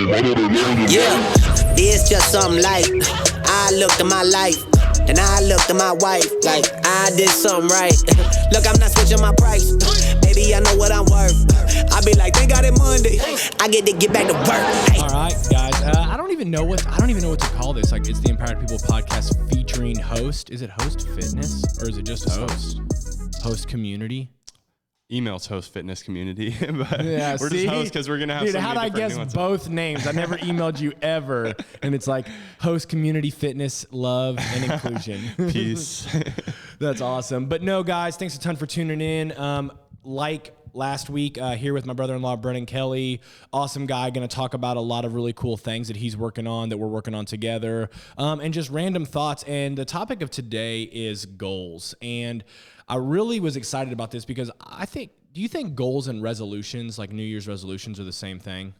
Yeah, this just something like I looked at my life, and I looked at my wife, like I did something right. Look, I'm not switching my price. Baby, I know what I'm worth. I be like, thank God it's Monday. I get back to work. Hey. All right, guys. I don't even know what to call this. Like, it's the Empowered People podcast featuring host. Is it host fitness or is it just host? Host community. Emails host fitness community, but yeah, we're just host because we're gonna have. Dude, so how'd I guess nuances. both names? I never emailed you ever, and it's like host community fitness, love, and inclusion. Peace. That's awesome. But no, guys, thanks a ton for tuning in. Like last week, here with my brother-in-law, Brennan Kelly, awesome guy, going to talk about a lot of really cool things that he's working on, that we're working on together, and just random thoughts. And the topic of today is goals. And I really was excited about this because do you think goals and resolutions, like New Year's resolutions, are the same thing?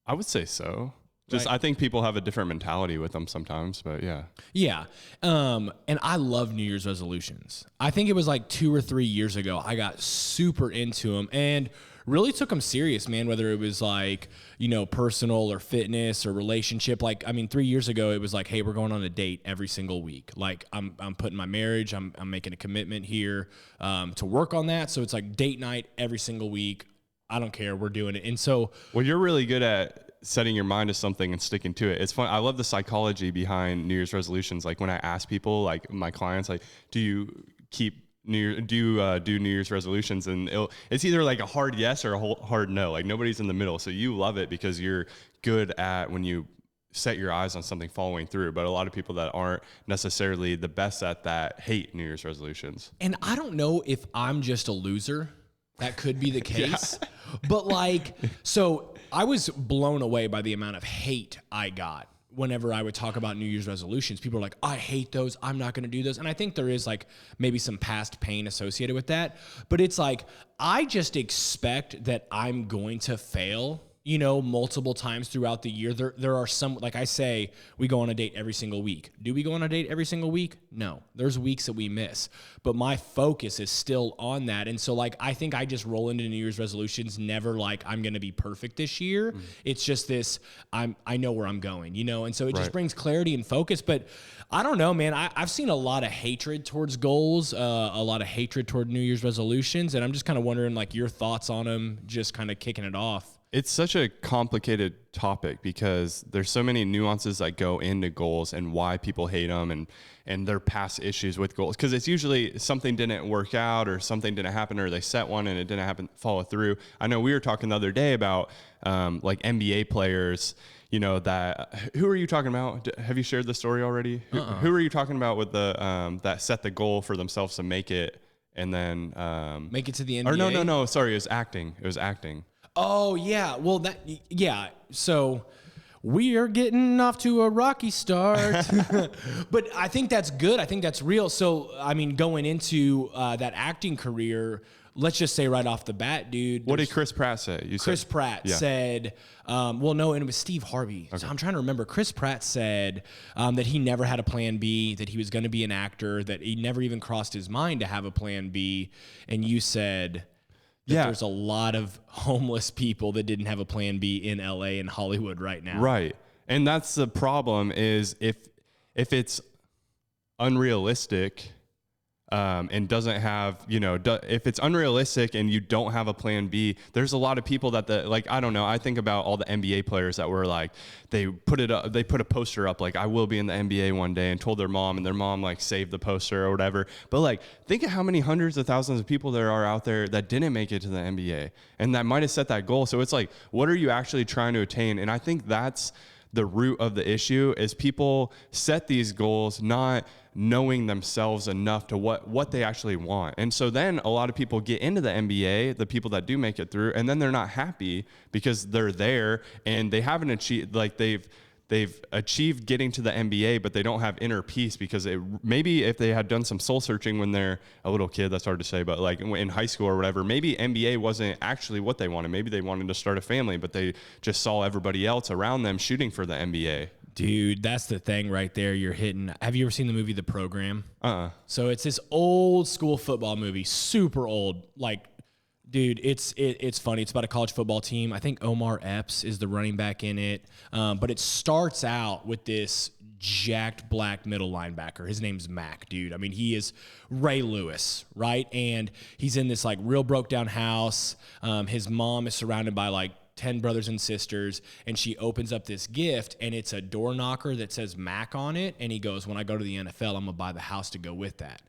I would say so. Just, right. I think people have a different mentality with them sometimes, but yeah. Yeah. And I love New Year's resolutions. I think it was like 2 or 3 years ago, I got super into them and really took them serious, man, whether it was like, personal or fitness or relationship. Like, 3 years ago, it was like, hey, we're going on a date every single week. Like I'm putting my marriage, I'm making a commitment here to work on that. So it's like date night every single week. I don't care. We're doing it. And so, well, you're really good at setting your mind to something and sticking to it. It's fun. I love the psychology behind New Year's resolutions. Like when I ask people, like my clients, like, do you do New Year's resolutions? And it's either like a hard yes or a hard no. Like nobody's in the middle. So you love it because you're good at when you set your eyes on something following through. But a lot of people that aren't necessarily the best at that hate New Year's resolutions. And I don't know if I'm just a loser. That could be the case. Yeah. But so I was blown away by the amount of hate I got whenever I would talk about New Year's resolutions. People are like, I hate those. I'm not going to do those. And I think there is maybe some past pain associated with that. But it's like, I just expect that I'm going to fail, multiple times throughout the year. There are some, like I say, we go on a date every single week. Do we go on a date every single week? No. There's weeks that we miss. But my focus is still on that. And so I think I just roll into New Year's resolutions never like I'm going to be perfect this year. Mm-hmm. It's just this, I know where I'm going, and so it just brings clarity and focus. But I don't know, man. I've seen a lot of hatred towards goals, a lot of hatred toward New Year's resolutions. And I'm just kind of wondering your thoughts on them, just kind of kicking it off. It's such a complicated topic because there's so many nuances that go into goals and why people hate them and their past issues with goals. Because it's usually something didn't work out or something didn't happen or they set one and it didn't follow through. I know we were talking the other day about NBA players, that who are you talking about? Have you shared the story already? Who are you talking about with the that set the goal for themselves to make it and then make it to the NBA? Or no, sorry, it was acting. Oh, yeah. Well, so we are getting off to a rocky start. But I think that's good. I think that's real. So, going into that acting career, let's just say right off the bat, dude. What did Chris Pratt say? Chris Pratt said, no, and it was Steve Harvey. Okay. So I'm trying to remember. Chris Pratt said that he never had a plan B, that he was going to be an actor, that he never even crossed his mind to have a plan B. And you said... there's a lot of homeless people that didn't have a plan B in LA and Hollywood right now. Right. And that's the problem is if it's unrealistic and doesn't have, if it's unrealistic and you don't have a plan B, there's a lot of people that I don't know. I think about all the NBA players that were they put a poster up, I will be in the NBA one day and told their mom and their mom saved the poster or whatever. But think of how many hundreds of thousands of people there are out there that didn't make it to the NBA and that might've set that goal. So it's what are you actually trying to attain? And I think that's the root of the issue is people set these goals not knowing themselves enough to what they actually want. And so then a lot of people get into the NBA, the people that do make it through, and then they're not happy because they're there and they haven't achieved, they've achieved getting to the NBA, but they don't have inner peace because maybe if they had done some soul searching when they're a little kid, that's hard to say, but in high school or whatever, maybe NBA wasn't actually what they wanted. Maybe they wanted to start a family, but they just saw everybody else around them shooting for the NBA. Dude, that's the thing right there you're hitting. Have you ever seen the movie The Program? So it's this old school football movie, super old, Dude, it's funny. It's about a college football team. I think Omar Epps is the running back in it. But it starts out with this jacked black middle linebacker. His name's Mac, dude. I mean, he is Ray Lewis, right? And he's in this like real broke down house. His mom is surrounded by like 10 brothers and sisters, and she opens up this gift, and it's a door knocker that says Mac on it. And he goes, when I go to the NFL, I'm gonna buy the house to go with that.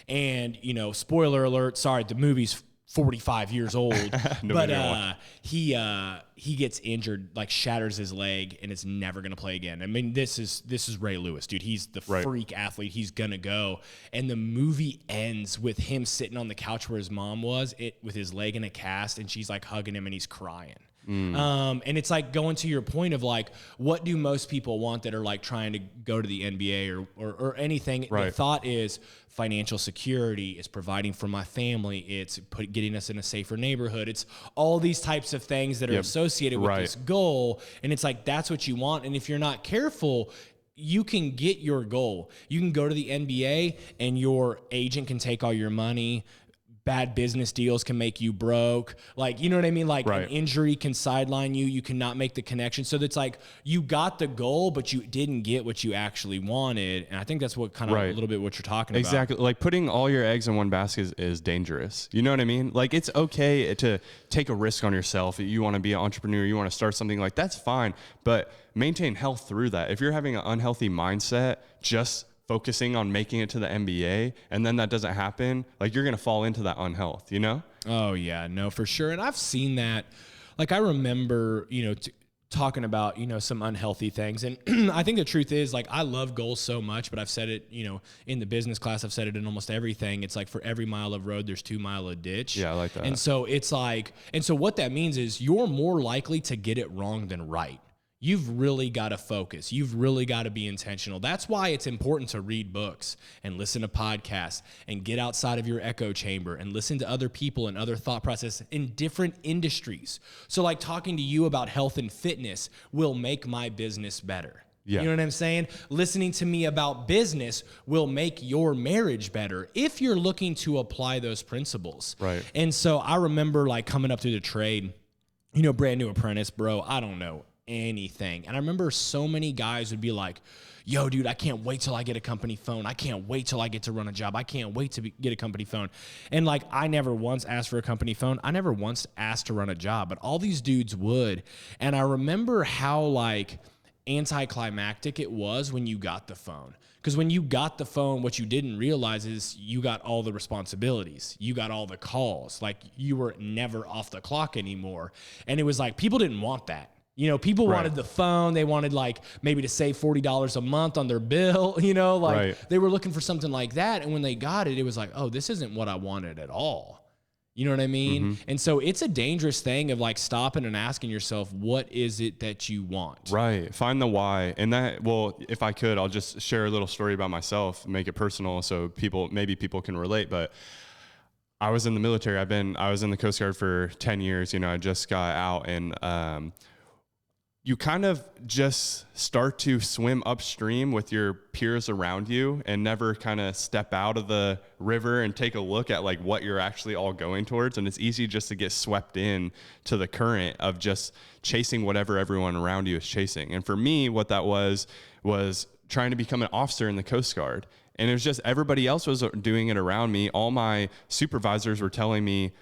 And, you know, spoiler alert, sorry, the movie's 45 years old, but he gets injured, like shatters his leg, and is never gonna play again. I mean, this is Ray Lewis, dude. He's the freak athlete. He's gonna go, and the movie ends with him sitting on the couch where his mom was, with his leg in a cast, and she's like hugging him, and he's crying. And it's like going to your point of like, what do most people want that are like trying to go to the NBA or anything? Right. The thought is financial security, it's providing for my family, it's getting us in a safer neighborhood. It's all these types of things that are associated with this goal. And it's like, that's what you want. And if you're not careful, you can get your goal. You can go to the NBA and your agent can take all your money. Bad business deals can make you broke. Like, you know what I mean? Like an injury can sideline you. You cannot make the connection. So it's like you got the goal, but you didn't get what you actually wanted. And I think that's what kind of a little bit what you're talking about. Exactly. Like putting all your eggs in one basket is dangerous. You know what I mean? Like it's okay to take a risk on yourself. You want to be an entrepreneur, you want to start something, like that's fine, but maintain health through that. If you're having an unhealthy mindset, just focusing on making it to the NBA, and then that doesn't happen, like you're going to fall into that unhealth, you know? Oh yeah, no, for sure. And I've seen that. Like I remember, you know, talking about, you know, some unhealthy things. And I think the truth is, like, I love goals so much, but I've said it, you know, in the business class, I've said it in almost everything. It's like for every mile of road, there's 2 miles of ditch. Yeah, I like that. And so it's like, and so what that means is you're more likely to get it wrong than right. You've really got to focus. You've really got to be intentional. That's why it's important to read books and listen to podcasts and get outside of your echo chamber and listen to other people and other thought processes in different industries. So like talking to you about health and fitness will make my business better. Yeah. You know what I'm saying? Listening to me about business will make your marriage better if you're looking to apply those principles. Right. And so I remember like coming up through the trade, you know, brand new apprentice, bro, I don't know anything. And I remember so many guys would be like, yo, dude, I can't wait till I get a company phone. I can't wait till I get to run a job. I can't wait to get a company phone. And like, I never once asked for a company phone. I never once asked to run a job, but all these dudes would. And I remember how like anticlimactic it was when you got the phone. Because when you got the phone, what you didn't realize is you got all the responsibilities. You got all the calls. Like you were never off the clock anymore. And it was like, people didn't want that. You know, people wanted the phone. They wanted like maybe to save $40 a month on their bill, you know, like they were looking for something like that. And when they got it, it was like, oh, this isn't what I wanted at all. You know what I mean? Mm-hmm. And so it's a dangerous thing of like stopping and asking yourself, what is it that you want? Right. Find the why. And that, well, if I could, I'll just share a little story about myself, make it personal so maybe people can relate. But I was in the military. I was in the Coast Guard for 10 years. You know, I just got out, and you kind of just start to swim upstream with your peers around you and never kind of step out of the river and take a look at like what you're actually all going towards. And it's easy just to get swept in to the current of just chasing whatever everyone around you is chasing. And for me, what that was trying to become an officer in the Coast Guard. And it was just everybody else was doing it around me. All my supervisors were telling me,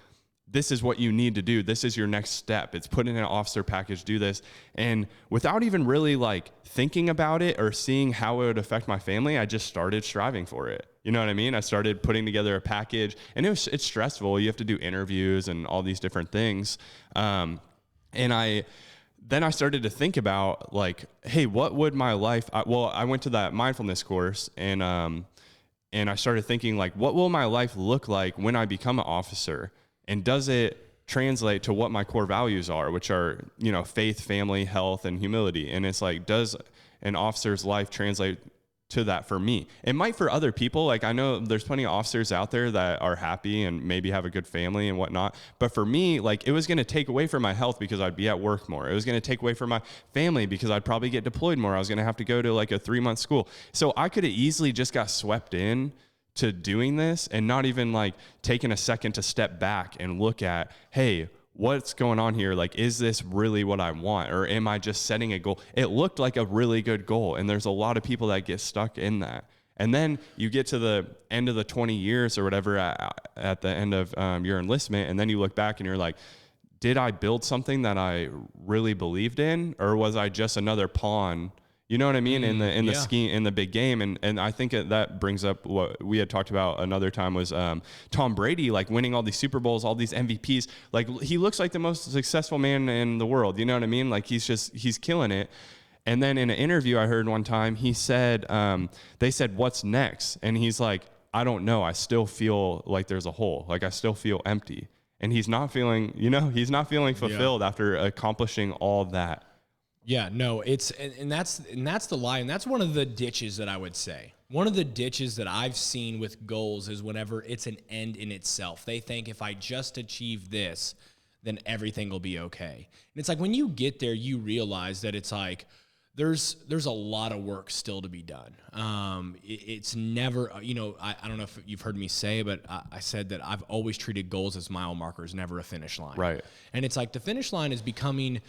this is what you need to do. This is your next step. It's put in an officer package, do this. And without even really like thinking about it or seeing how it would affect my family, I just started striving for it. You know what I mean? I started putting together a package, and it's stressful. You have to do interviews and all these different things. And then I started to think about like, hey, what would my life, I went to that mindfulness course, and I started thinking like, what will my life look like when I become an officer? And does it translate to what my core values are, which are, you know, faith, family, health, and humility? And it's like, does an officer's life translate to that for me? It might for other people. Like I know there's plenty of officers out there that are happy and maybe have a good family and whatnot. But for me, like it was going to take away from my health because I'd be at work more. It was going to take away from my family because I'd probably get deployed more. I was going to have to go to like a 3-month school. So I could have easily just got swept in to doing this and not even like taking a second to step back and look at, hey, what's going on here? Like, is this really what I want? Or am I just setting a goal? It looked like a really good goal. And there's a lot of people that get stuck in that. And then you get to the end of the 20 years or whatever at the end of your enlistment. And then you look back and you're like, did I build something that I really believed in? Or was I just another pawn? You know what I mean? In the scheme, in the big game. And I think that brings up what we had talked about another time was Tom Brady, like winning all these Super Bowls, all these MVPs. Like, he looks like the most successful man in the world. You know what I mean? Like, he's killing it. And then in an interview I heard one time, he said, they said, what's next? And he's like, I don't know. I still feel like there's a hole. Like, I still feel empty. And he's not feeling fulfilled after accomplishing all that. Yeah, no, and that's the lie. And that's one of the ditches that I would say. One of the ditches that I've seen with goals is whenever it's an end in itself. They think if I just achieve this, then everything will be okay. And it's like when you get there, you realize that it's like, there's a lot of work still to be done. It's never, I don't know if you've heard me say, but I said that I've always treated goals as mile markers, never a finish line. Right. And it's like the finish line is becoming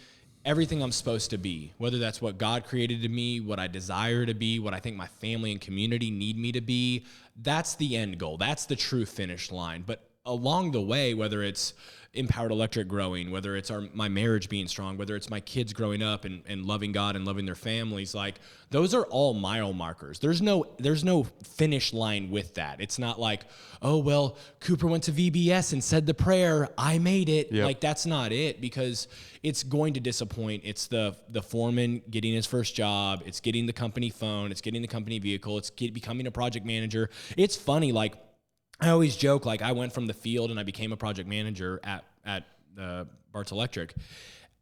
everything I'm supposed to be, whether that's what God created to me, what I desire to be, what I think my family and community need me to be. That's the end goal. That's the true finish line. But along the way, whether it's Empowered Electric growing, whether it's my marriage being strong, whether it's my kids growing up and loving God and loving their families, like those are all mile markers. There's no finish line with that. It's not like, oh, well, Cooper went to VBS and said the prayer, I made it. Yep. Like, that's not it, because it's going to disappoint. It's the foreman getting his first job. It's getting the company phone. It's getting the company vehicle. It's becoming a project manager. It's funny, like, I always joke, like, I went from the field and I became a project manager at Bart's Electric.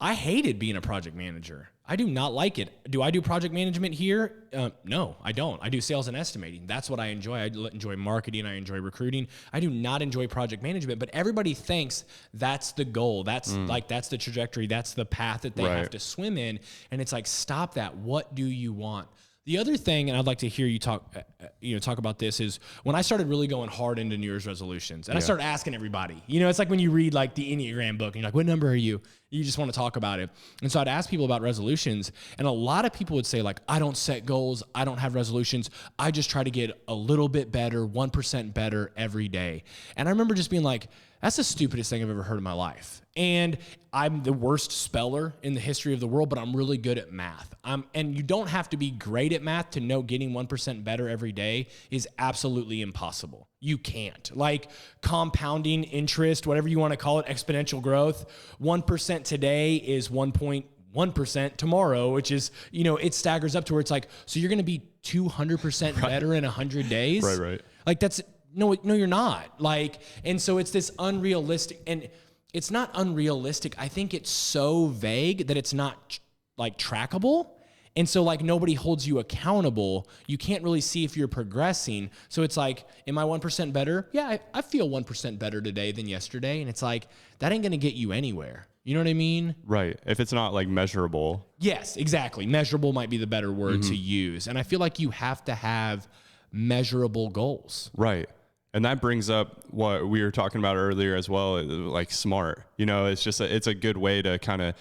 I hated being a project manager. I do not like it. Do I do project management here? No, I don't. I do sales and estimating. That's what I enjoy. I enjoy marketing. I enjoy recruiting. I do not enjoy project management, but everybody thinks that's the goal. That's that's the trajectory. That's the path that they have to swim in. And it's like, stop that. What do you want? The other thing, and I'd like to hear you talk about this, is when I started really going hard into New Year's resolutions, and I started asking everybody. It's like when you read like the Enneagram book, and you're like, "What number are you?" You just want to talk about it. And so I'd ask people about resolutions, and a lot of people would say like, "I don't set goals. I don't have resolutions. I just try to get a little bit better, 1% better every day." And I remember just being like, that's the stupidest thing I've ever heard in my life. And I'm the worst speller in the history of the world, but I'm really good at math. And you don't have to be great at math to know getting 1% better every day is absolutely impossible. You can't. Like compounding interest, whatever you want to call it, exponential growth, 1% today is 1.1% tomorrow, which is, it staggers up to where it's like, so you're going to be 200% better in 100 days? Right. Like that's... No, you're not. Like, and so it's this unrealistic, and it's not unrealistic. I think it's so vague that it's not like trackable. And so like nobody holds you accountable. You can't really see if you're progressing. So it's like, am I 1% better? Yeah, I feel 1% better today than yesterday. And it's like, that ain't going to get you anywhere. You know what I mean? Right. If it's not like measurable. Yes, exactly. Measurable might be the better word to use. And I feel like you have to have measurable goals. Right. And that brings up what we were talking about earlier as well, like SMART. It's just it's a good way to kind of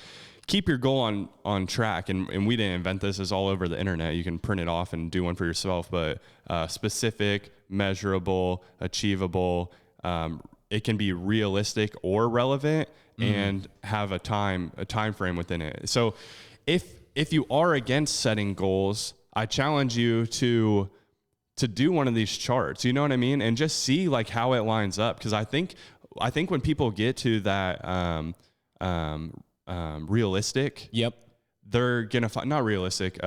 keep your goal on track. And we didn't invent this. It's all over the internet. You can print it off and do one for yourself. But specific, measurable, achievable. It can be realistic or relevant and have a time frame within it. So if you are against setting goals, I challenge you to do one of these charts, you know what I mean? And just see like how it lines up. Cause I think when people get to that, realistic, they're going to find, not realistic,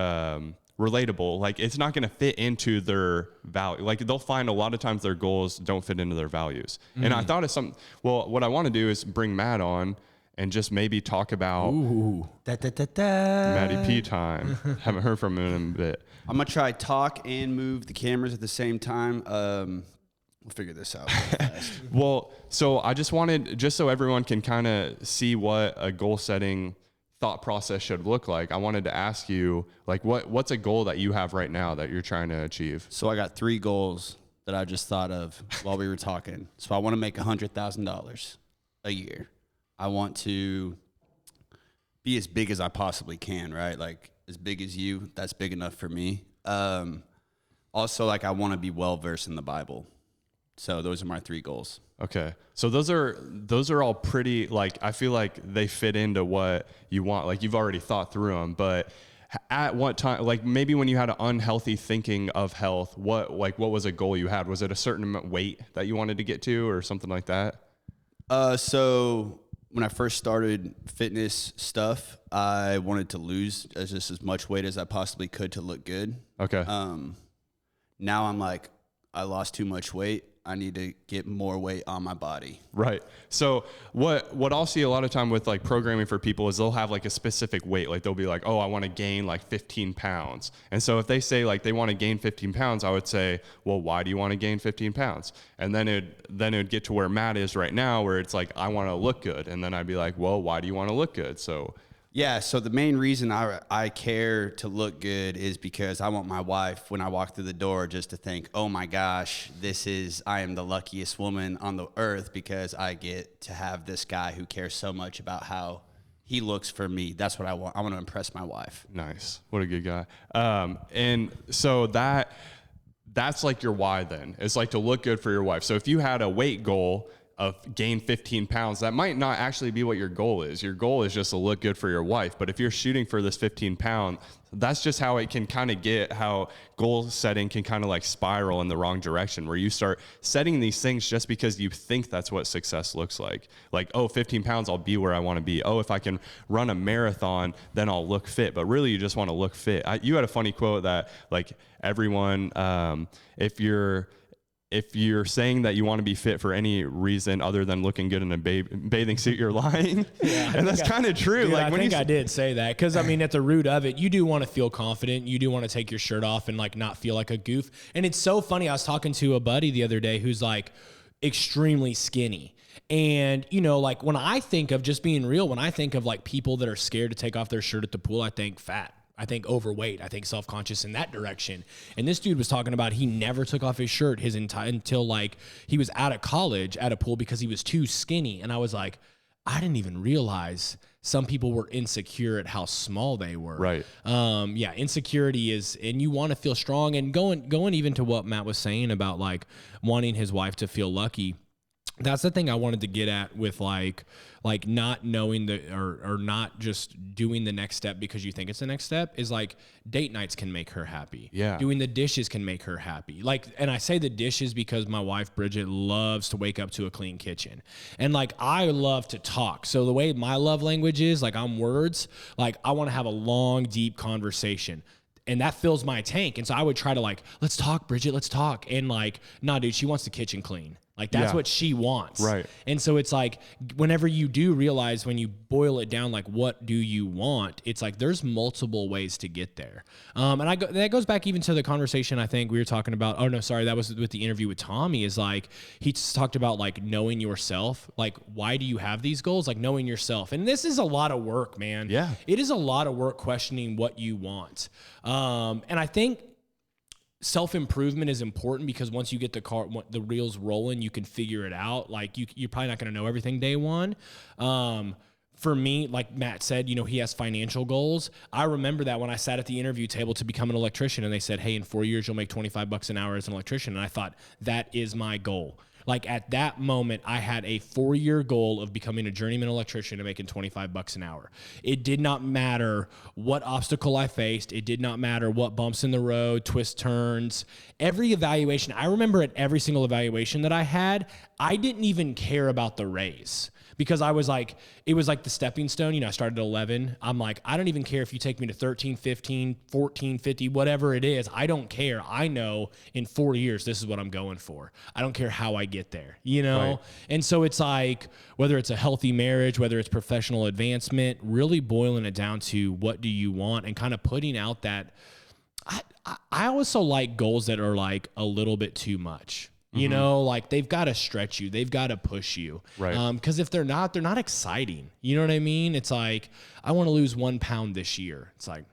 relatable. Like it's not going to fit into their value. Like they'll find a lot of times their goals don't fit into their values. And I thought of what I want to do is bring Matt on and just maybe talk about Matty P time. Haven't heard from him in a bit. I'm going to try talk and move the cameras at the same time. We'll figure this out fast. Well, so I just wanted, just so everyone can kind of see what a goal setting thought process should look like, I wanted to ask you, like, what's a goal that you have right now that you're trying to achieve? So I got 3 goals that I just thought of while we were talking. So I want to make $100,000 a year. I want to be as big as I possibly can, right? Like as big as you, that's big enough for me. Also, like I want to be well-versed in the Bible. So those are my 3 goals. Okay. So those are all pretty, like, I feel like they fit into what you want. Like you've already thought through them, but at what time, like maybe when you had an unhealthy thinking of health, what was a goal you had? Was it a certain weight that you wanted to get to or something like that? So when I first started fitness stuff, I wanted to lose just as much weight as I possibly could to look good. Okay. Now I'm like, I lost too much weight. I need to get more weight on my body. Right. So what I'll see a lot of time with like programming for people is they'll have like a specific weight. Like they'll be like, oh, I want to gain like 15 pounds. And so if they say like they want to gain 15 pounds, I would say, well, why do you want to gain 15 pounds? And then it would get to where Matt is right now, where it's like, I want to look good. And then I'd be like, well, why do you want to look good? So yeah, so the main reason I care to look good is because I want my wife, when I walk through the door, just to think, oh my gosh, I am the luckiest woman on the earth because I get to have this guy who cares so much about how he looks for me. That's what I want. I want to impress my wife. Nice. What a good guy. And so that's like your why then. It's like to look good for your wife. So if you had a weight goal of gain 15 pounds, that might not actually be what your goal is. Your goal is just to look good for your wife. But if you're shooting for this 15 pound, that's just how it can kind of get, how goal setting can kind of like spiral in the wrong direction, where you start setting these things just because you think that's what success looks like. Like, oh, 15 pounds, I'll be where I want to be. Oh, if I can run a marathon, then I'll look fit. But really, you just want to look fit. You had a funny quote that like everyone, if you're saying that you want to be fit for any reason other than looking good in a bathing suit, you're lying. Yeah, and that's kind of true. Dude, like I think I did say that because I mean, at the root of it, you do want to feel confident. You do want to take your shirt off and like not feel like a goof. And it's so funny. I was talking to a buddy the other day who's like extremely skinny. And, you know, like when I think of just being real, when I think of like people that are scared to take off their shirt at the pool, I think fat. I think overweight. I think self-conscious in that direction. And this dude was talking about he never took off his shirt until like he was out of college at a pool because he was too skinny. And I was like, I didn't even realize some people were insecure at how small they were. Right. Yeah, insecurity is, and you want to feel strong. And going even to what Matt was saying about like wanting his wife to feel lucky. That's the thing I wanted to get at with like not knowing or not just doing the next step because you think it's the next step is like date nights can make her happy. Yeah. Doing the dishes can make her happy. Like, and I say the dishes because my wife, Bridget, loves to wake up to a clean kitchen. And like, I love to talk. So the way my love language is, like I'm words, like I want to have a long, deep conversation. And that fills my tank. And so I would try to like, let's talk, Bridget, let's talk. And like, nah, dude, she wants the kitchen clean. Like that's what she wants. Right. And so it's like, whenever you do realize when you boil it down, like what do you want? It's like, there's multiple ways to get there. And that goes back even to the conversation I think we were talking about. Oh no, sorry. That was with the interview with Tommy is like, he just talked about like knowing yourself. Like, why do you have these goals? Like knowing yourself. And this is a lot of work, man. Yeah. It is a lot of work questioning what you want. And I think self-improvement is important because once you get the reels rolling, you can figure it out. Like you're probably not going to know everything day one. For me, like Matt said, you know, he has financial goals. I remember that when I sat at the interview table to become an electrician and they said, hey, in 4 years, you'll make $25 an hour as an electrician. And I thought that is my goal. Like at that moment, I had a 4-year goal of becoming a journeyman electrician and making $25 an hour. It did not matter what obstacle I faced. It did not matter what bumps in the road, twists, turns. Every evaluation, I remember at every single evaluation that I had, I didn't even care about the raise. Because I was like, it was like the stepping stone. You know, I started at 11. I'm like, I don't even care if you take me to 13, 15, 14, 50, whatever it is. I don't care. I know in 4 years, this is what I'm going for. I don't care how I get there, you know? Right. And so it's like, whether it's a healthy marriage, whether it's professional advancement, really boiling it down to what do you want and kind of putting out that. I also like goals that are like a little bit too much. You know, like they've got to stretch you. They've got to push you. Right. Because if they're not exciting. You know what I mean? It's like, I want to lose 1 pound this year. It's like,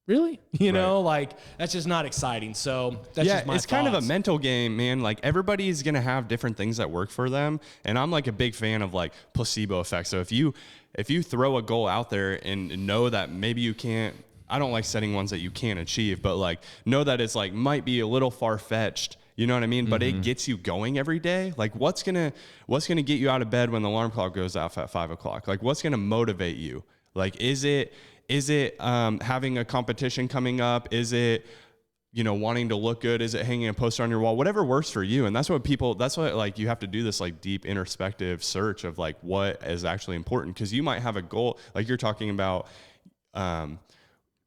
really? You know, like that's just not exciting. So that's just my it's kind of a thoughts. mental game, man. Like everybody's gonna have different things that work for them, and I'm like a big fan of like placebo effect. So if you throw a goal out there and know that maybe you can't, I don't like setting ones that you can't achieve, but like know that it's like might be a little far fetched. You know what I mean? But it gets you going every day. Like what's gonna get you out of bed when the alarm clock goes off at 5 o'clock? Like what's gonna motivate you? Like is it having a competition coming up? Is it, you know, wanting to look good? Is it hanging a poster on your wall? Whatever works for you. And that's what like you have to do this like deep introspective search of like what is actually important. Cause you might have a goal, like you're talking about,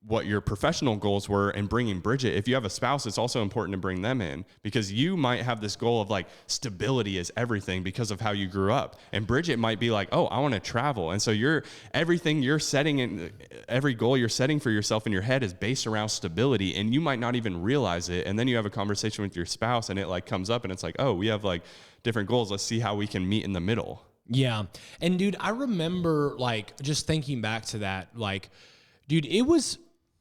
what your professional goals were and bringing Bridget. If you have a spouse, it's also important to bring them in because you might have this goal of like stability is everything because of how you grew up. And Bridget might be like, oh, I want to travel. And so everything you're setting in every goal you're setting for yourself in your head is based around stability. And you might not even realize it. And then you have a conversation with your spouse and it like comes up and it's like, oh, we have like different goals. Let's see how we can meet in the middle. Yeah. And dude, I remember like just thinking back to that, like, dude, it was,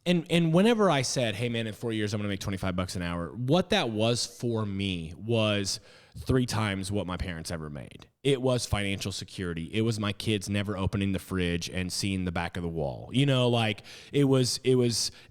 and whenever I said, hey man, in 4 years, I'm going to make $25 an hour, what that was for me was 3 times what my parents ever made. It was financial security. It was my kids never opening the fridge and seeing the back of the wall. You know, like it was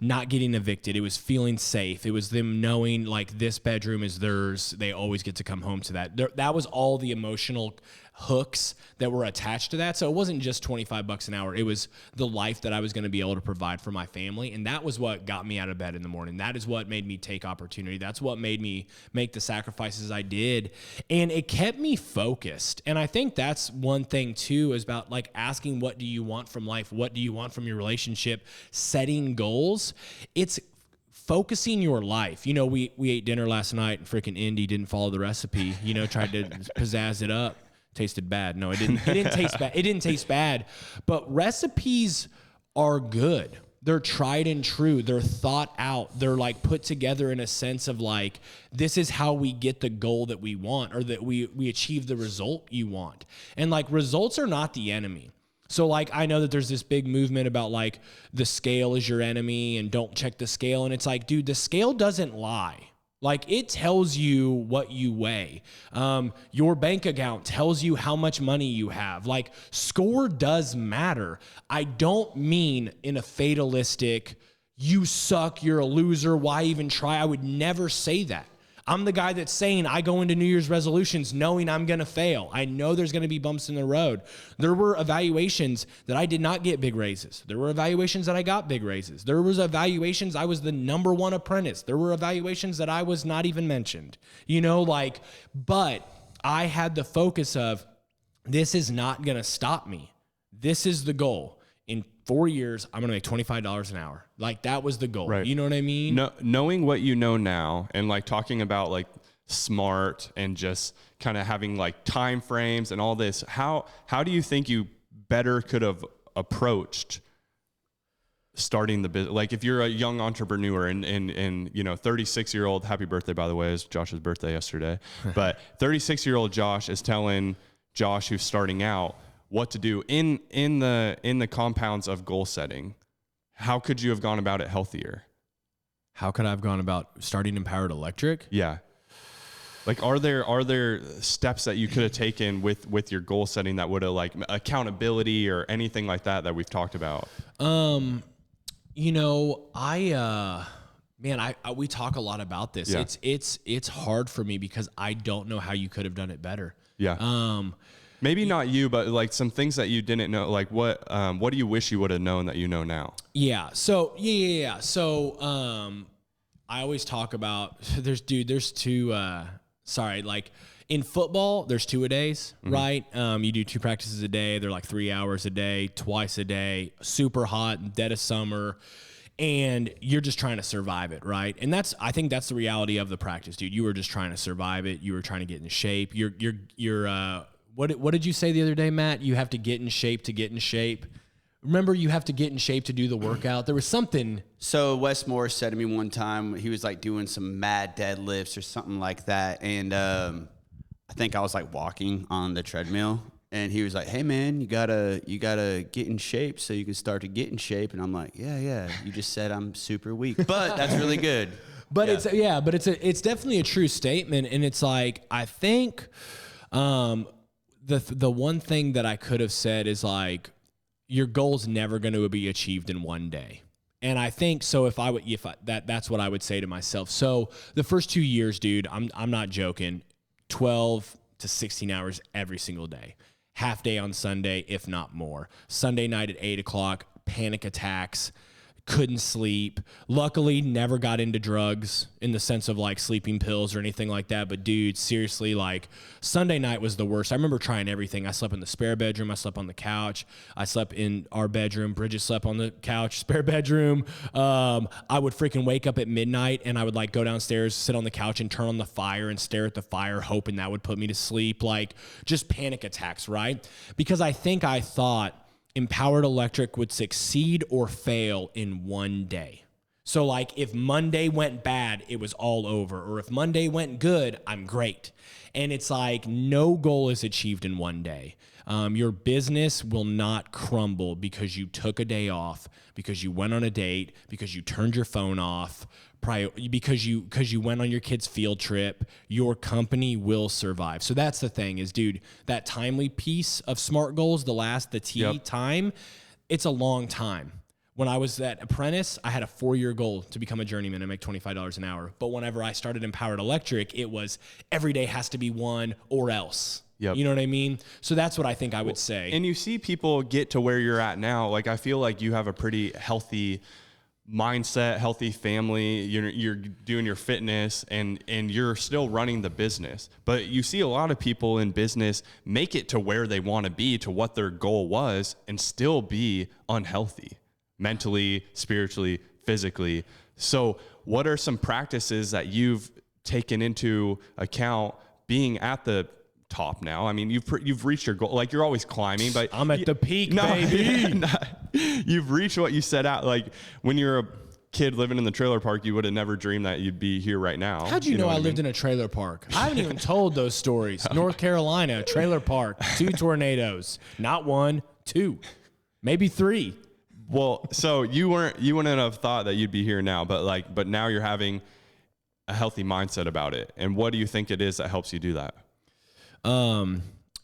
not getting evicted. It was feeling safe. It was them knowing like this bedroom is theirs. They always get to come home to that. That was all the emotional hooks that were attached to that. So it wasn't just $25 an hour. It was the life that I was going to be able to provide for my family. And that was what got me out of bed in the morning. That is what made me take opportunity. That's what made me make the sacrifices I did. And it kept me focused. And I think that's one thing too, is about like asking, what do you want from life? What do you want from your relationship? Setting goals. It's focusing your life. You know, we ate dinner last night and freaking Indy didn't follow the recipe, you know, tried to pizzazz it up. Tasted bad. No, it didn't taste bad. It didn't taste bad, but recipes are good. They're tried and true. They're thought out. They're like put together in a sense of like, this is how we get the goal that we want, or that we achieve the result you want. And like results are not the enemy. So like, I know that there's this big movement about like the scale is your enemy and don't check the scale. And it's like, dude, the scale doesn't lie. Like it tells you what you weigh. Your bank account tells you how much money you have. Like score does matter. I don't mean in a fatalistic, you suck, you're a loser, why even try? I would never say that. I'm the guy that's saying I go into New Year's resolutions knowing I'm going to fail. I know there's going to be bumps in the road. There were evaluations that I did not get big raises. There were evaluations that I got big raises. There was evaluations I was the number 1 apprentice. There were evaluations that I was not even mentioned. You know, like, but I had the focus of this is not going to stop me. This is the goal. In 4 years, I'm going to make $25 an hour. Like that was the goal. Right. You know what I mean? No, knowing what you know now and like talking about like smart and just kind of having like time frames and all this, how do you think you better could have approached starting the business? Like if you're a young entrepreneur and you know, 36-year-old, happy birthday, by the way, it was Josh's birthday yesterday, but 36-year-old Josh is telling Josh who's starting out what to do in the compounds of goal setting. How could you have gone about it healthier? How could I have gone about starting Empowered Electric? Yeah. Like, are there steps that you could have taken with your goal setting that would have like accountability or anything like that we've talked about? You know, we talk a lot about this. Yeah. It's hard for me because I don't know how you could have done it better. Yeah. Maybe not you, but like some things that you didn't know, like what do you wish you would have known that you know now? Yeah. So, yeah. So, I always talk about, there's two, like in football, there's 2-a-days, right? You do 2 practices a day. They're like 3 hours a day, twice a day, super hot, dead of summer. And you're just trying to survive it, right? And I think that's the reality of the practice, dude. You were just trying to survive it. You were trying to get in shape. What did you say the other day, Matt? You have to get in shape to get in shape. Remember, you have to get in shape to do the workout. There was something. So Wes Morris said to me one time, he was like doing some mad deadlifts or something like that. And I think I was like walking on the treadmill. And he was like, "Hey man, you gotta get in shape so you can start to get in shape." And I'm like, "Yeah. You just said I'm super weak, but that's really good." But it's definitely a true statement, and it's like I think the one thing that I could have said is like your goal's never going to be achieved in one day. And I think so. That's what I would say to myself. So the first 2 years, dude, I'm not joking. 12 to 16 hours every single day. Half day on Sunday, if not more. Sunday night at 8 o'clock, panic attacks, couldn't sleep. Luckily, never got into drugs in the sense of like sleeping pills or anything like that. But dude, seriously, like Sunday night was the worst. I remember trying everything. I slept in the spare bedroom. I slept on the couch. I slept in our bedroom. Bridget slept on the couch, spare bedroom. I would freaking wake up at midnight and I would like go downstairs, sit on the couch and turn on the fire and stare at the fire, hoping that would put me to sleep. Like just panic attacks, right? Because I thought Empowered Electric would succeed or fail in one day. So like if Monday went bad, it was all over. Or if Monday went good, I'm great. And it's like no goal is achieved in one day. Your business will not crumble because you took a day off, because you went on a date, because you turned your phone off, because you went on your kid's field trip. Your company will survive. So that's the thing is, dude, that timely piece of SMART goals, the T time, it's a long time. When I was that apprentice, I had a 4-year goal to become a journeyman and make $25 an hour. But whenever I started Empowered Electric, it was every day has to be one or else. Yep. You know what I mean? So that's what I think I would say. And you see people get to where you're at now. Like, I feel like you have a pretty healthy mindset, healthy family. You're doing your fitness and you're still running the business. But you see a lot of people in business make it to where they want to be, to what their goal was, and still be unhealthy mentally, spiritually, physically. So what are some practices that you've taken into account being at the top now? I mean, you've reached your goal. Like, you're always climbing, but I'm at the peak, baby. You've reached what you set out. Like, when you're a kid living in the trailer park, you would have never dreamed that you'd be here right now. How'd you know I lived in a trailer park? I haven't even told those stories. North Carolina, trailer park, 2 tornadoes. Not 1, 2, maybe 3. Well, so you wouldn't have thought that you'd be here now, but now you're having a healthy mindset about it. And what do you think it is that helps you do that?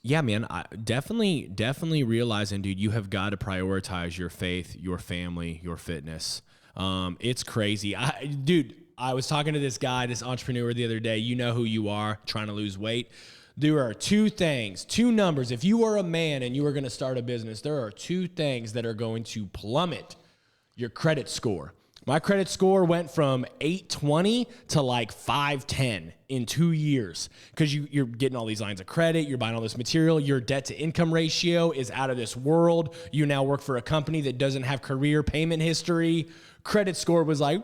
Yeah, man, I definitely realizing, dude, you have got to prioritize your faith, your family, your fitness. It's crazy. I was talking to this guy, this entrepreneur the other day. You know who you are, trying to lose weight. There are 2 things, 2 numbers. If you are a man and you are going to start a business, there are 2 things that are going to plummet your credit score. My credit score went from 820 to like 510 in 2 years because you're getting all these lines of credit, you're buying all this material, your debt to income ratio is out of this world. You now work for a company that doesn't have career payment history. Credit score was like,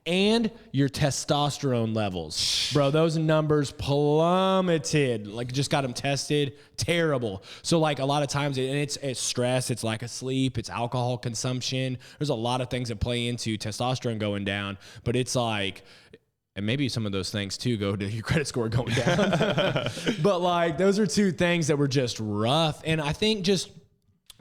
and your testosterone levels, bro, those numbers plummeted. Like, just got them tested. Terrible. So like a lot of times it's stress, it's lack of sleep, it's alcohol consumption. There's a lot of things that play into testosterone going down, but it's like, and maybe some of those things too go to your credit score going down. But like, those are 2 things that were just rough. And I think just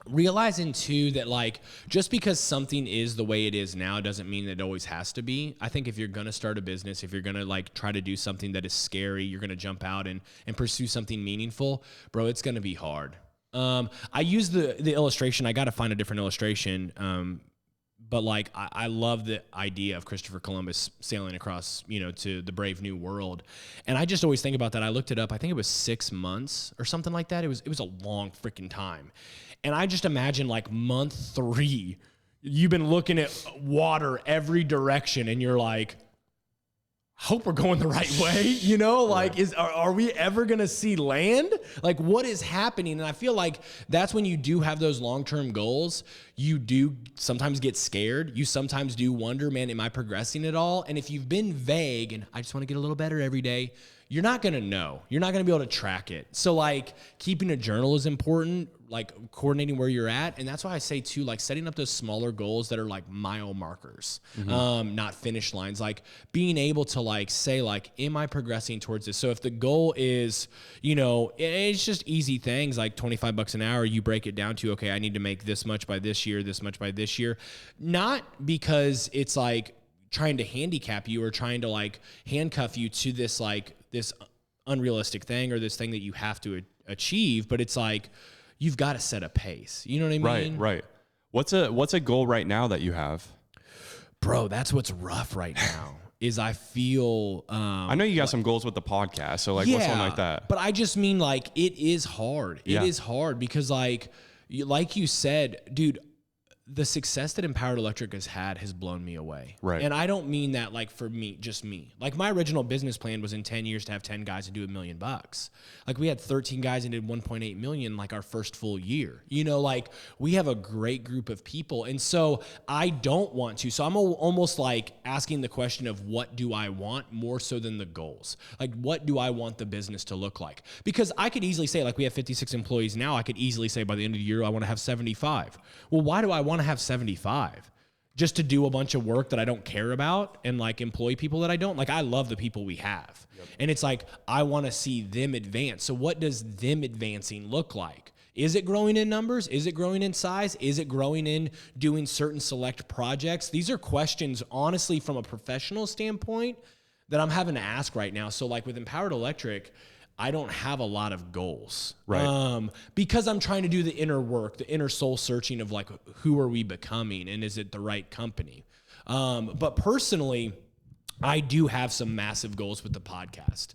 realizing too that like just because something is the way it is now doesn't mean that it always has to be. I think if you're gonna start a business, if you're gonna like try to do something that is scary, you're gonna jump out and pursue something meaningful, bro, it's gonna be hard. I use the illustration. I gotta find a different illustration. But like I love the idea of Christopher Columbus sailing across, to the brave new world. And I just always think about that. I looked it up. I think it was 6 months or something like that. It was a long freaking time. And I just imagine like month 3, you've been looking at water every direction and you're like, hope we're going the right way, like are we ever going to see land? Like, what is happening? And I feel like that's when you do have those long-term goals, you do sometimes get scared. You sometimes do wonder, man, am I progressing at all? And if you've been vague and I just want to get a little better every day, you're not going to know. You're not going to be able to track it. So like keeping a journal is important, like coordinating where you're at. And that's why I say too, like setting up those smaller goals that are like mile markers, not finish lines, like being able to like say like, am I progressing towards this? So if the goal is, you know, it's just easy things like $25 an hour, you break it down to, okay, I need to make this much by this year, this much by this year, not because it's like trying to handicap you or trying to like handcuff you to this, like this unrealistic thing or this thing that you have to achieve, but it's like, you've got to set a pace. You know what I mean? Right. What's a goal right now that you have? Bro, that's what's rough right now is I feel, I know you got some goals with the podcast. So like, what's one like that? But I just mean like, it is hard. It is hard because like you said, dude, the success that Empowered Electric has had has blown me away. Right. And I don't mean that like for me, just me. Like my original business plan was in 10 years to have 10 guys and do $1 million. Like we had 13 guys and did 1.8 million like our first full year. You know, like we have a great group of people. And so I don't want to. So I'm almost like asking the question of what do I want more so than the goals? Like what do I want the business to look like? Because I could easily say like we have 56 employees now. I could easily say by the end of the year, I want to have 75. Well, why do I want to have 75? Just to do a bunch of work that I don't care about and like employ people that I don't like. I love the people we have. And it's like, I want to see them advance. So what does them advancing look like? Is it growing in numbers? Is it growing in size? Is it growing in doing certain select projects? These are questions, honestly, from a professional standpoint that I'm having to ask right now. So like with Empowered Electric, I don't have a lot of goals, right? Because I'm trying to do the inner work, the inner soul searching of like, who are we becoming and is it the right company? But personally, I do have some massive goals with the podcast.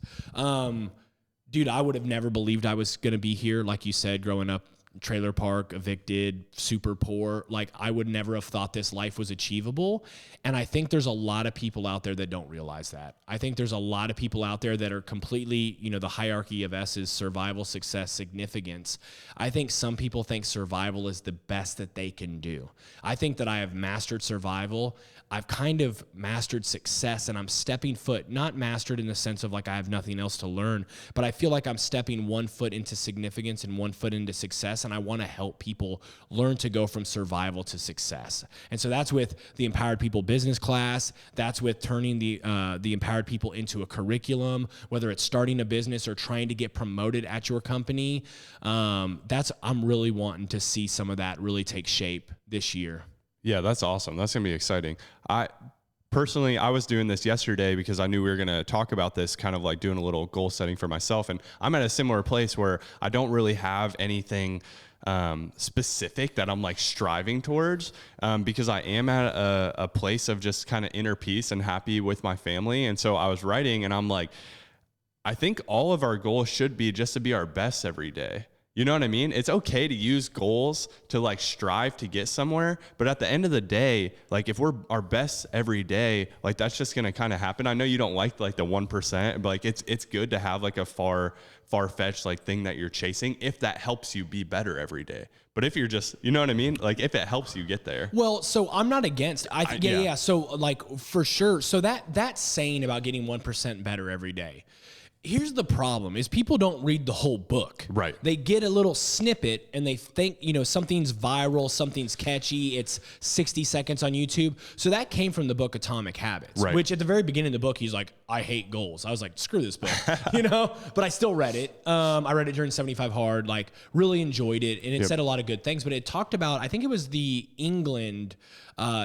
Dude, I would have never believed I was going to be here. Like you said, growing up, trailer park, evicted, super poor. Like I would never have thought this life was achievable. And I think there's a lot of people out there that don't realize that. I think there's a lot of people out there that are completely, you know, the hierarchy of S is survival, success, significance. I think some people think survival is the best that they can do. I think that I have mastered survival. I've kind of mastered success and I'm stepping foot, not mastered in the sense of like I have nothing else to learn, but I feel like I'm stepping 1 foot into significance and 1 foot into success. And I want to help people learn to go from survival to success. And so that's with the Empowered People business class. That's with turning the empowered people into a curriculum, whether it's starting a business or trying to get promoted at your company. I'm really wanting to see some of that really take shape this year. Yeah, that's awesome. That's going to be exciting. Personally, I was doing this yesterday because I knew we were going to talk about this, kind of like doing a little goal setting for myself. And I'm at a similar place where I don't really have anything specific that I'm like striving towards, because I am at a place of just kind of inner peace and happy with my family. And so I was writing and I'm like, I think all of our goals should be just to be our best every day. You know what I mean? It's okay to use goals to like strive to get somewhere, but at the end of the day, like if we're our best every day, like that's just going to kind of happen. I know you don't like the 1%, but like it's good to have like a far-fetched like thing that you're chasing if that helps you be better every day. But if you're just, you know what I mean? Like if it helps you get there. Well, so I'm not against, yeah. So like for sure. So that saying about getting 1% better every day, here's the problem is people don't read the whole book. Right. They get a little snippet and they think, you know, something's viral, something's catchy. It's 60 seconds on YouTube. So that came from the book Atomic Habits, right. Which at the very beginning of the book, he's like, I hate goals. I was like, screw this book, you know, but I still read it. I read it during 75 Hard, like really enjoyed it. And it said a lot of good things, but it talked about, I think it was the England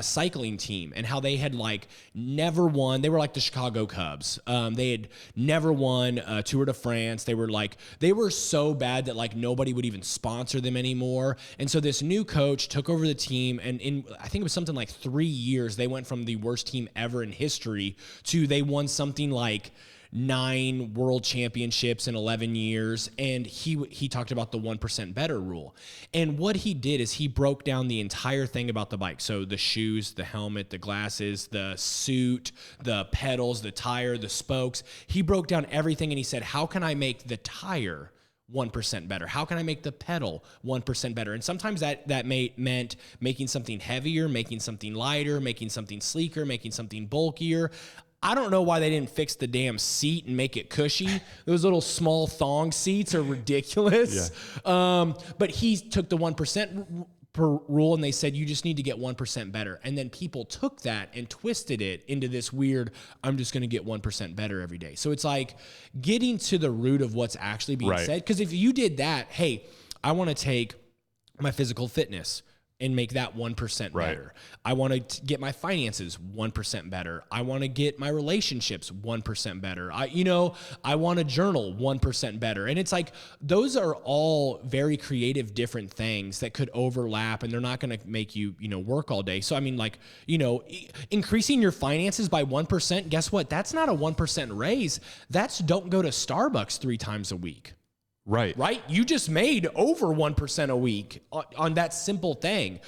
cycling team and how they had like never won. They were like the Chicago Cubs. They had never won a Tour de France. They were so bad that like nobody would even sponsor them anymore. And so this new coach took over the team, and in I think it was something like 3 years, they went from the worst team ever in history to they won something like 9 world championships in 11 years. And he talked about the 1% better rule. And what he did is he broke down the entire thing about the bike. So the shoes, the helmet, the glasses, the suit, the pedals, the tire, the spokes. He broke down everything and he said, how can I make the tire 1% better? How can I make the pedal 1% better? And sometimes that meant making something heavier, making something lighter, making something sleeker, making something bulkier. I don't know why they didn't fix the damn seat and make it cushy. Those little small thong seats are ridiculous. Yeah. But he took the 1% rule and they said, you just need to get 1% better. And then people took that and twisted it into this weird, I'm just going to get 1% better every day. So it's like getting to the root of what's actually being said. Because if you did that, hey, I want to take my physical fitness and make that 1% better. I want to get my finances 1% better. I want to get my relationships 1% better. I want to journal 1% better. And it's like, those are all very creative, different things that could overlap, and they're not going to make you, work all day. So, I mean, like, increasing your finances by 1%, guess what? That's not a 1% raise. That's don't go to Starbucks 3 times a week. Right. You just made over 1% a week on that simple thing.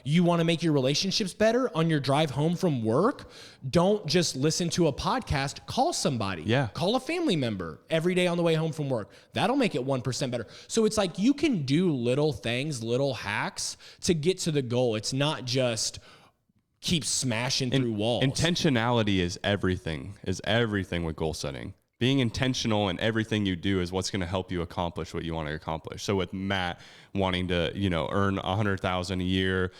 You want to make your relationships better on your drive home from work? Don't just listen to a podcast. Call somebody. Yeah. Call a family member every day on the way home from work. That'll make it 1% better. So it's like you can do little things, little hacks to get to the goal. It's not just keep smashing through walls. Intentionality is everything with goal setting. Being intentional in everything you do is what's going to help you accomplish what you want to accomplish. So with Matt wanting to, earn $100,000 a year,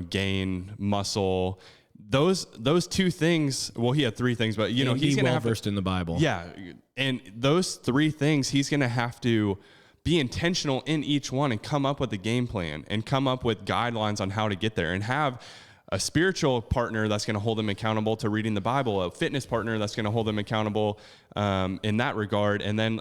gain muscle, those 2 things. Well, he had 3 things, but he's going to have versed in the Bible. Yeah, and those 3 things, he's going to have to be intentional in each one and come up with a game plan and come up with guidelines on how to get there and have a spiritual partner that's going to hold them accountable to reading the Bible, a fitness partner that's going to hold them accountable in that regard, and then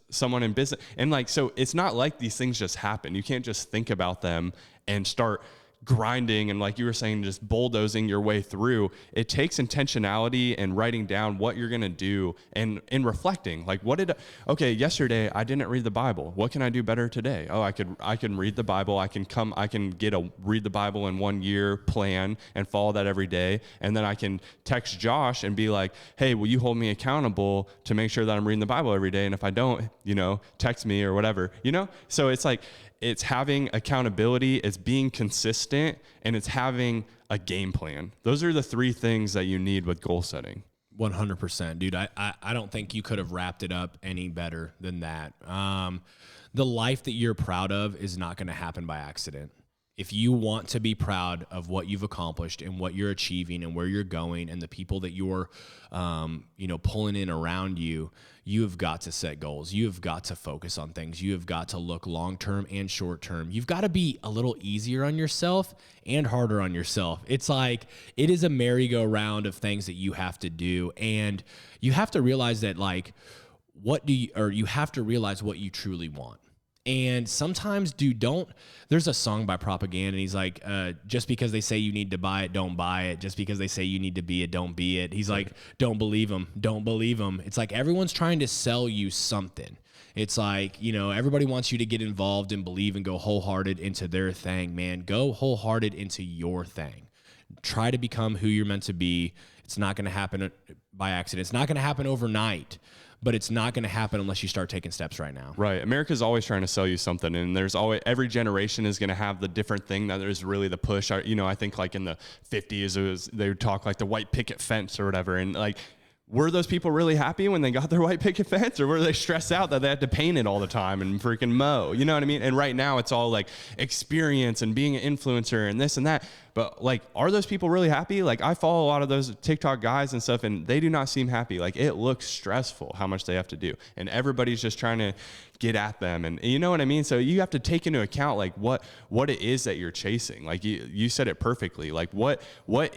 someone in business. And so it's not like these things just happen. You can't just think about them and start grinding and, like you were saying, just bulldozing your way through. It takes intentionality and writing down what you're going to do and reflecting. Like, yesterday I didn't read the Bible. What can I do better today? Oh, I can read the Bible. I can get a read the Bible in 1 year plan and follow that every day. And then I can text Josh and be like, hey, will you hold me accountable to make sure that I'm reading the Bible every day? And if I don't, text me or whatever, So it's like, it's having accountability, it's being consistent, and it's having a game plan. Those are the 3 things that you need with goal setting. 100%, dude. I don't think you could have wrapped it up any better than that. The life that you're proud of is not going to happen by accident. If you want to be proud of what you've accomplished and what you're achieving and where you're going and the people that you're, pulling in around you, you have got to set goals. You have got to focus on things. You have got to look long-term and short-term. You've got to be a little easier on yourself and harder on yourself. It's like, it is a merry-go-round of things that you have to do. And you have to realize that, you have to realize what you truly want. And sometimes, there's a song by Propaganda, and he's like, just because they say you need to buy it, don't buy it. Just because they say you need to be it, don't be it. He's like, don't believe them. Don't believe them. It's like everyone's trying to sell you something. It's like, everybody wants you to get involved and believe and go wholehearted into their thing, man. Go wholehearted into your thing. Try to become who you're meant to be. It's not going to happen by accident. It's not going to happen overnight. But it's not going to happen unless you start taking steps right now. Right. America's always trying to sell you something, and every generation is going to have the different thing that is really the push. I think like in the 50s, they would talk like the white picket fence or whatever. And like, were those people really happy when they got their white picket fence, or were they stressed out that they had to paint it all the time and freaking mow? You know what I mean? And right now it's all like experience and being an influencer and this and that. But like, are those people really happy? Like, I follow a lot of those TikTok guys and stuff, and they do not seem happy. Like, it looks stressful how much they have to do, and everybody's just trying to get at them. And you know what I mean? So you have to take into account like what it is that you're chasing. Like you said it perfectly. Like what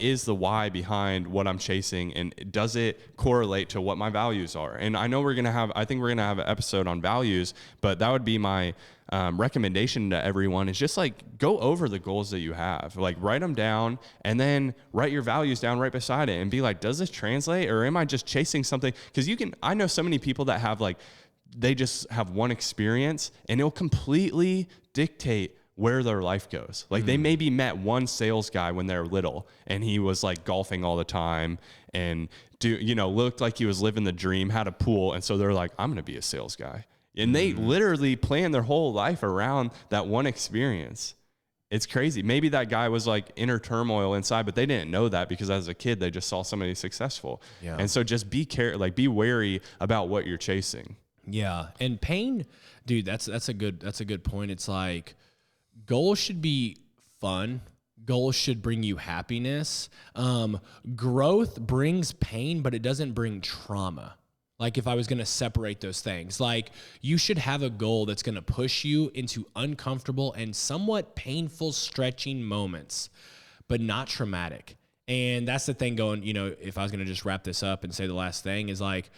is the why behind what I'm chasing, and does it correlate to what my values are? And I know I think we're gonna have an episode on values, but that would be my recommendation to everyone is just like, go over the goals that you have, like write them down, and then write your values down right beside it and be like, does this translate, or am I just chasing something? Because I know so many people that have like, they just have one experience and it'll completely dictate where their life goes. Like they maybe met one sales guy when they're little and he was like golfing all the time and looked like he was living the dream, had a pool. And so they're like, I'm going to be a sales guy. And they literally plan their whole life around that one experience. It's crazy. Maybe that guy was like inner turmoil inside, but they didn't know that because as a kid, they just saw somebody successful. Yeah. And so just be wary about what you're chasing. Yeah. And pain, dude, that's a good point. It's like goals should be fun. Goals should bring you happiness. Growth brings pain, but it doesn't bring trauma. Like if I was going to separate those things, like you should have a goal that's going to push you into uncomfortable and somewhat painful stretching moments, but not traumatic. And that's the thing going, if I was going to just wrap this up and say the last thing is like,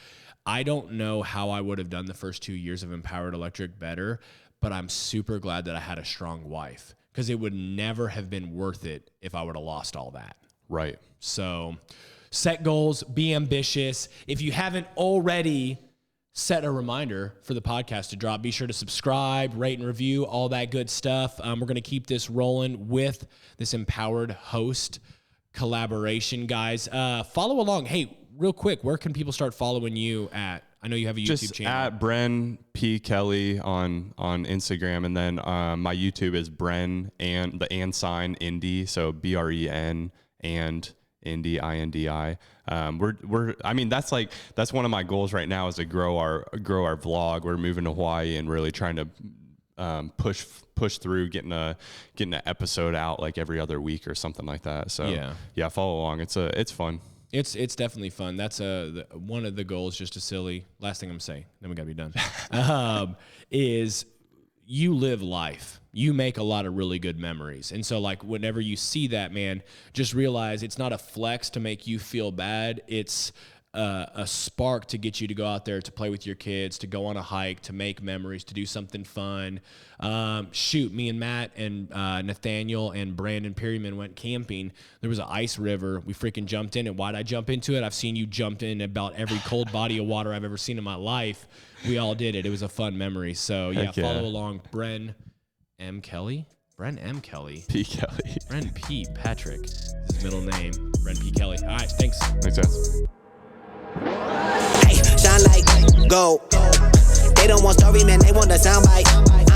I don't know how I would have done the first 2 years of Empowered Electric better, but I'm super glad that I had a strong wife because it would never have been worth it if I would have lost all that. Right. So set goals, be ambitious. If you haven't already set a reminder for the podcast to drop, be sure to subscribe, rate and review, all that good stuff. We're going to keep this rolling with this Empowered Host collaboration, guys. Follow along. Hey, real quick, where can people start following you at? I know you have a YouTube just channel. At Brennan P. Kelly on Instagram. And then my YouTube is Bren and the and sign Indy. So BREN and Indy, INDI. That's one of my goals right now is to grow our vlog. We're moving to Hawaii and really trying to push through getting an episode out like every other week or something like that. So yeah, follow along. It's fun. It's definitely fun. That's one of the goals. Just a silly last thing I'm saying. Then we gotta be done. Is you live life. You make a lot of really good memories. And so like whenever you see that, man, just realize it's not a flex to make you feel bad. It's a spark to get you to go out there to play with your kids, to go on a hike, to make memories, to do something fun. Me and Matt and Nathaniel and Brandon Perryman went camping. There was an ice river. We freaking jumped in. And why'd I jump into it? I've seen you jump in about every cold body of water I've ever seen in my life. We all did it. It was a fun memory. So yeah, follow along. Bren M. Kelly. P. Kelly. Bren P. Patrick. His middle name. Bren P. Kelly. All right, thanks. Thanks, guys. Hey, shine like gold. They don't want story, man, they want the soundbite.